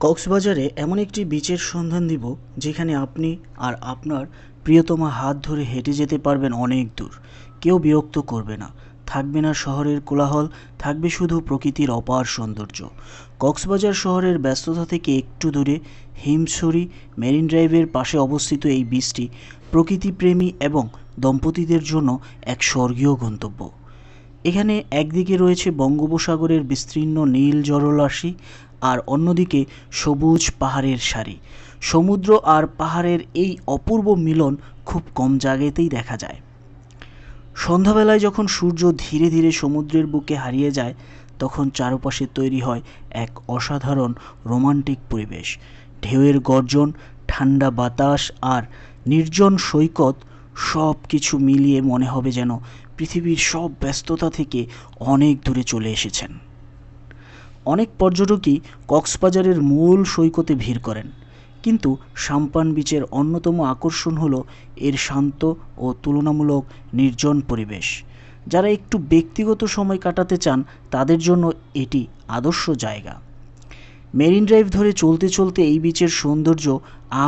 কক্সবাজারে এমন একটি বিচের সন্ধান দিব যেখানে আপনি আর আপনার প্রিয়তমা হাত ধরে হেঁটে যেতে পারবেন অনেক দূর। কেউ বিরক্ত করবে না, থাকবে না শহরের কোলাহল, থাকবে শুধু প্রকৃতির অপার সৌন্দর্য। কক্সবাজার শহরের ব্যস্ততা থেকে একটু দূরে হিমছড়ি মেরিন ড্রাইভের পাশে অবস্থিত এই বিচটি প্রকৃতিপ্রেমী এবং দম্পতিদের জন্য এক স্বর্গীয় গন্তব্য। এখানে একদিকে রয়েছে বঙ্গোপসাগরের বিস্তীর্ণ নীল জলরাশি, আর অন্যদিকে সবুজ পাহাড়ের সারি। সমুদ্র আর পাহাড়ের এই অপূর্ব মিলন খুব কম জায়গাতেই দেখা যায়। সন্ধ্যাবেলায় যখন সূর্য ধীরে ধীরে সমুদ্রের বুকে হারিয়ে যায়, তখন চারপাশে তৈরি হয় এক অসাধারণ রোমান্টিক পরিবেশ। ঢেউয়ের গর্জন, ঠান্ডা বাতাস আর নির্জন সৈকত সব কিছু মিলিয়ে মনে হবে যেন পৃথিবীর সব ব্যস্ততা থেকে অনেক দূরে চলে এসেছেন। অনেক পর্যটকই কক্সবাজারের মূল সৈকতে ভিড় করেন, কিন্তু সাম্পান বিচের অন্যতম আকর্ষণ হলো এর শান্ত ও তুলনামূলক নির্জন পরিবেশ। যারা একটু ব্যক্তিগত সময় কাটাতে চান তাদের জন্য এটি আদর্শ জায়গা। মেরিন ড্রাইভ ধরে চলতে চলতে এই বিচের সৌন্দর্য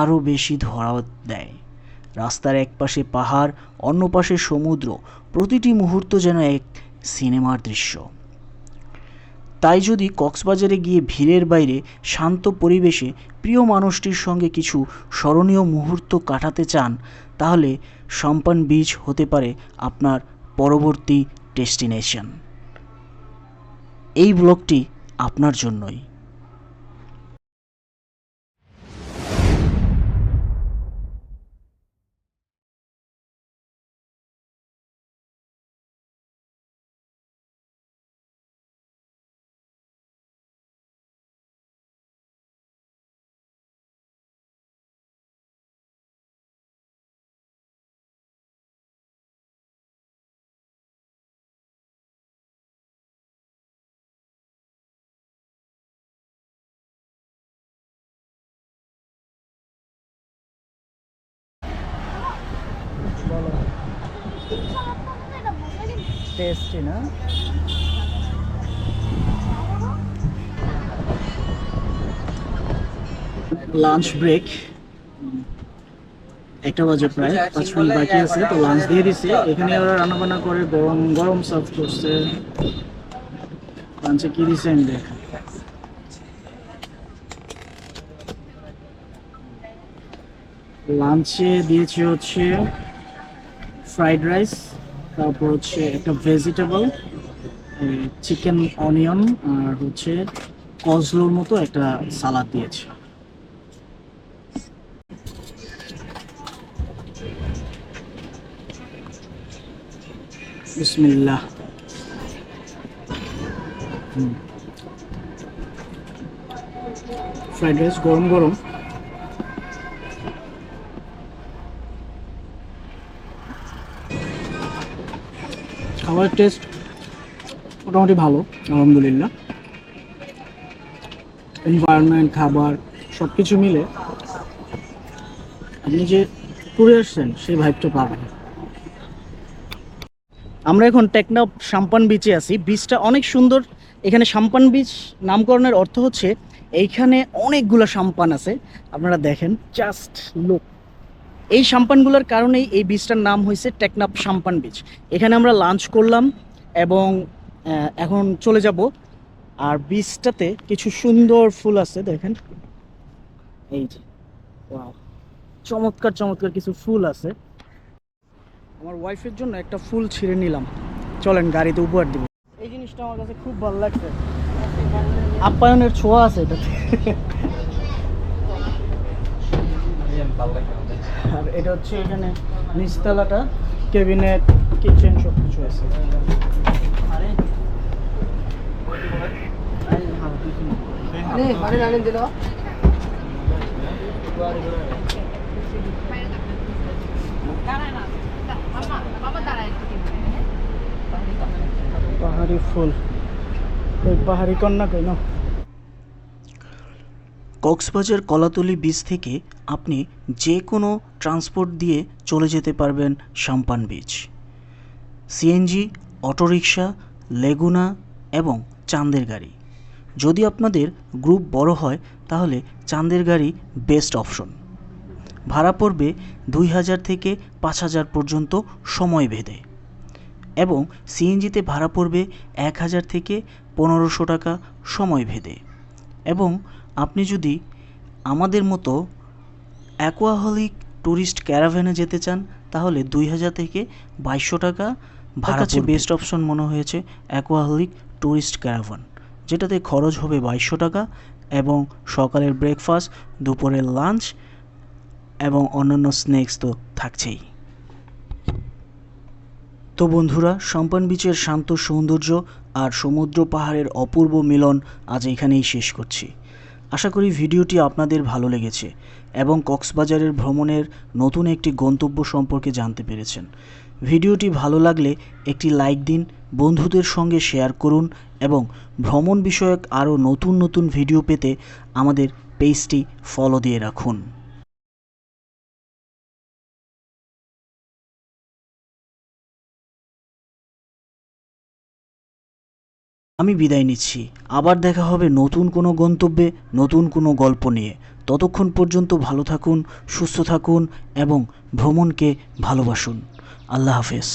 আরও বেশি ধরা দেয়। রাস্তার এক পাশে পাহাড়, অন্য পাশে সমুদ্র, প্রতিটি মুহূর্ত যেন এক সিনেমার দৃশ্য। তাই যদি কক্সবাজারে গিয়ে ভিড়ের বাইরে শান্ত পরিবেশে প্রিয় মানুষটির সঙ্গে কিছু স্মরণীয় মুহূর্ত কাটাতে চান, তাহলে সাম্পান বিচ হতে পারে আপনার পরবর্তী ডেস্টিনেশন। এই ব্লগটি আপনার জন্যই। টেস্টি না? লাঞ্চ ব্রেক, 1টা বাজে, প্রায় 5 মিনিট বাকি আছে। তো লাঞ্চ দিয়ে দিছে। এখানে ওরা রান্নাবান্না করে গরম গরম সার্ভ করছে। লাঞ্চে কি দিছে আমি দেখ। লাঞ্চে দিয়েছে হচ্ছে ফ্রাইড রাইস, তারপর হচ্ছে একটা ভেজিটেবল, চিকেন অনিয়ন, আর হচ্ছে কজলোর মতো একটা সালাদ দিয়েছে। বিসমিল্লাহ। ফ্রাইড রাইস গরম গরম। খাবারের টেস্ট মোটামুটি ভালো, আলহামদুলিল্লাহ। এনভায়রনমেন্ট, খাবার সব কিছু মিলে আপনি যে ট্যুরে আসছেন সেই ভাইবটা পাবেন। আমরা এখন টেকনাফ সাম্পান বিচে আছি। বিচটা অনেক সুন্দর। এখানে সাম্পান বিচ নামকরণের অর্থ হচ্ছে এইখানে অনেকগুলো সাম্পান আছে। আপনারা দেখেন, জাস্ট লুক। এই সাম্পানগুলোর কারণেই এই বিচটার নাম হয়েছে টেকনাফ সাম্পান বিচ। এখানে আমরা লাঞ্চ করলাম এবং এখন চলে যাব। আর বিচটাতে কিছু সুন্দর ফুল আছে, দেখেন এই যে, ওয়াও, চমৎকার চমৎকার কিছু ফুল আছে। আমার ওয়াইফের জন্য একটা ফুল ছিঁড়ে নিলাম, চলেন গাড়িতে উপহার দিব। এই জিনিসটা আমার কাছে খুব ভালো লাগছে, আপ্যায়নের ছোঁয়া আছে এটাতে। আর এটা হচ্ছে এখানে নিচতলাটা, ক্যাবিনেট, কিচেন সব কিছু আছে। পাহাড়ি ফুল, ওই পাহাড়ি কন্যা কেন। কক্সবাজার কলাতলি বিচ থেকে আপনি যে কোনো ট্রান্সপোর্ট দিয়ে চলে যেতে পারবেন সাম্পান বিচ। সিএনজি, অটোরিকশা, লেগুনা এবং চাঁদের গাড়ি, যদি আপনাদের গ্রুপ বড় হয় তাহলে চাঁদের গাড়ি বেস্ট অপশন। ভাড়া পড়বে 2000 থেকে 5000 পর্যন্ত সময় ভেদে, এবং সিএনজিতে ভাড়া পড়বে 1000 থেকে 1500 টাকা সময় ভেদে। এবং আপনি যদি আমাদের মতো অ্যাকোয়াহলিক ট্যুরিস্ট ক্যারাভ্যানে যেতে চান তাহলে 2000 থেকে 2200 টাকা ভাড়া পড়বে। বেস্ট অপশন মনে হয়েছে অ্যাকোয়াহলিক ট্যুরিস্ট ক্যারাভান, যেটাতে খরচ হবে 2200 টাকা এবং সকালের ব্রেকফাস্ট, দুপুরের লাঞ্চ এবং অন্যান্য স্ন্যাক্স তো থাকছেই। তো বন্ধুরা, সম্পান বিচের শান্ত সৌন্দর্য আর সমুদ্র পাহাড়ের অপূর্ব মিলন আজ এখানেই শেষ করছি। আশা করি ভিডিওটি আপনাদের ভালো লেগেছে এবং কক্সবাজারের ভ্রমণের নতুন একটি গন্তব্য সম্পর্কে জানতে পেরেছেন। ভিডিওটি ভালো লাগলে একটি লাইক দিন, বন্ধুদের সঙ্গে শেয়ার করুন এবং ভ্রমণ বিষয়ক আরও নতুন নতুন ভিডিও পেতে আমাদের পেজটি ফলো দিয়ে রাখুন। আমি বিদায় নিচ্ছি। আবার দেখা হবে নতুন কোনো গন্তব্যে, নতুন কোনো গল্প নিয়ে। ততক্ষণ পর্যন্ত ভালো থাকুন, সুস্থ থাকুন এবং ভ্রমণকে ভালোবাসুন। আল্লাহ হাফেজ।